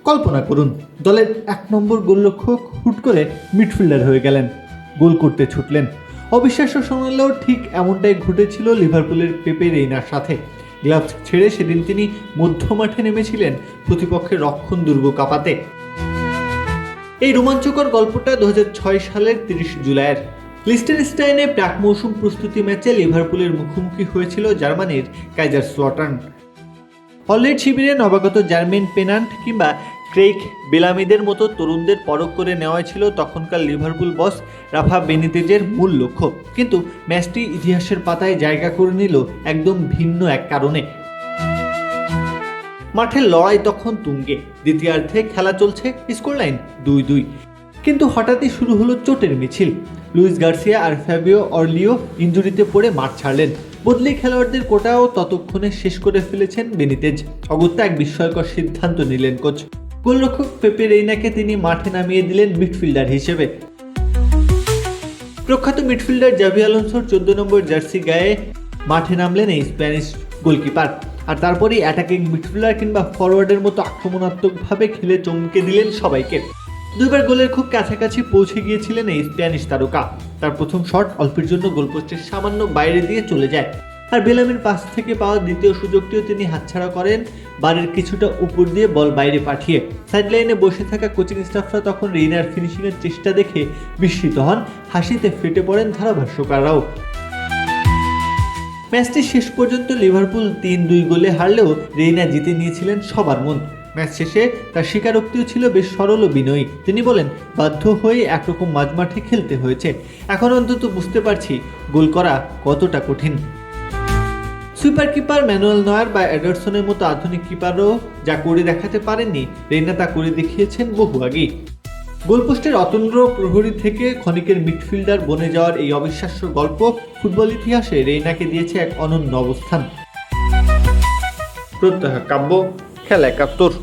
কল্পনা করুন, দলের 1 নম্বর গোলরক্ষক হুট করে মিডফিল্ডার হয়ে গেলেন, গোল করতে ছুটলেন। অবিশ্বাস্য শোনালেও ঠিক এমনটাই ঘটেছিল লিভারপুলের পেপে রেইনার সাথে। গ্লাভস ছেড়ে সেদিন তিনি মধ্যমাঠে নেমেছিলেন প্রতিপক্ষের রক্ষণ দুর্গ কাঁপাতে। এই রোমাঞ্চকর গল্পটা 2006 সালের 30 জুলাইয়ের। লিস্টেনস্টাইনে প্রাক মৌসুম প্রস্তুতি ম্যাচে লিভারপুলের মুখোমুখি হয়েছিল জার্মানির কাইজারস্লটার্ন। অলরেড শিবিরে নবাগত জার্মেন পেনান্ট কিংবা ক্রেইগ বেলামিদের মতো তরুণদের পরখ করে নেওয়াই ছিল তখনকার লিভারপুল বস রাফা বেনিতেজের মূল লক্ষ্য। কিন্তু ম্যাচটি ইতিহাসের পাতায় জায়গা করে নিল একদম ভিন্ন এক কারণে। মাঠের লড়াই তখন তুঙ্গে, দ্বিতীয়ার্ধে খেলা চলছে, স্কোরলাইন 2-2। কিন্তু হঠাৎই শুরু হলো চোটের মিছিল। লুইস গার্সিয়া আর ফ্যাবিও অরলিও ইনজুরিতে পড়ে মাঠ ছাড়লেন। বদলি খেলোয়াড়দের কোটাও ততক্ষণে শেষ করে ফেলেছেন বেনিতেজ। অগত্যা এক বিস্ময়কর সিদ্ধান্ত নিলেন কোচ। গোলরক্ষক পেপে রেইনাকে তিনি মাঠে নামিয়ে দিলেন মিডফিল্ডার হিসেবে। প্রখ্যাত মিডফিল্ডার জাভি আলোনসোর 14 নম্বর জার্সি গায়ে মাঠে নামলেন এই স্প্যানিশ গোলকিপার। আর তারপরেই অ্যাটাকিং মিডফিল্ডার কিংবা ফরওয়ার্ডের মতো আক্রমণাত্মকভাবে খেলে চমকে দিলেন সবাইকে। দুইবার গোলের খুব কাছাকাছি পৌঁছে গিয়েছিলেন এই স্প্যানিশ তারকা। তার প্রথম শট অল্পের জন্য গোলপোস্টের সামান্য বাইরে দিয়ে চলে যায়, আর বেলামির পাস থেকে পাওয়া দ্বিতীয় সুযোগটিও তিনি হাতছাড়া করেন বারের কিছুটা উপর দিয়ে বল বাইরে পাঠিয়ে। সাইডলাইনে বসে থাকা কোচিং স্টাফরা তখন রেইনার ফিনিশিংয়ের চেষ্টা দেখে বিস্মিত হন, হাসিতে ফেটে পড়েন ধারাভাষ্যকাররাও। ম্যাচটি শেষ পর্যন্ত লিভারপুল 3-2 গোলে হারলেও রেইনা জিতে নিয়েছিলেন সবার মন। ম্যাচ শেষে তার স্বীকারোক্তিও ছিল বেশ সরল ও বিনয়ী। তিনি বলেন, বাধ্য হয়ে একরকম মাঝমাঠে খেলতে হয়েছে, এখন অন্তত বুঝতে পারছি গোল করা কতটা কঠিন। সুপার কিপার ম্যানুয়েল নয়ার বা এডারসনের মতো আধুনিক কিপারও যা করে দেখাতে পারেননি, রেইনা তা করে দেখিয়েছেন বহু আগেই। গোলপোস্টের অতন্দ্র প্রহরী থেকে ক্ষণিকের মিডফিল্ডার বনে যাওয়ার এই অবিশ্বাস্য গল্প ফুটবল ইতিহাসে রেইনাকে দিয়েছে এক অনন্য অবস্থান। প্রত্যহ কাব্য, খেলা ৭১।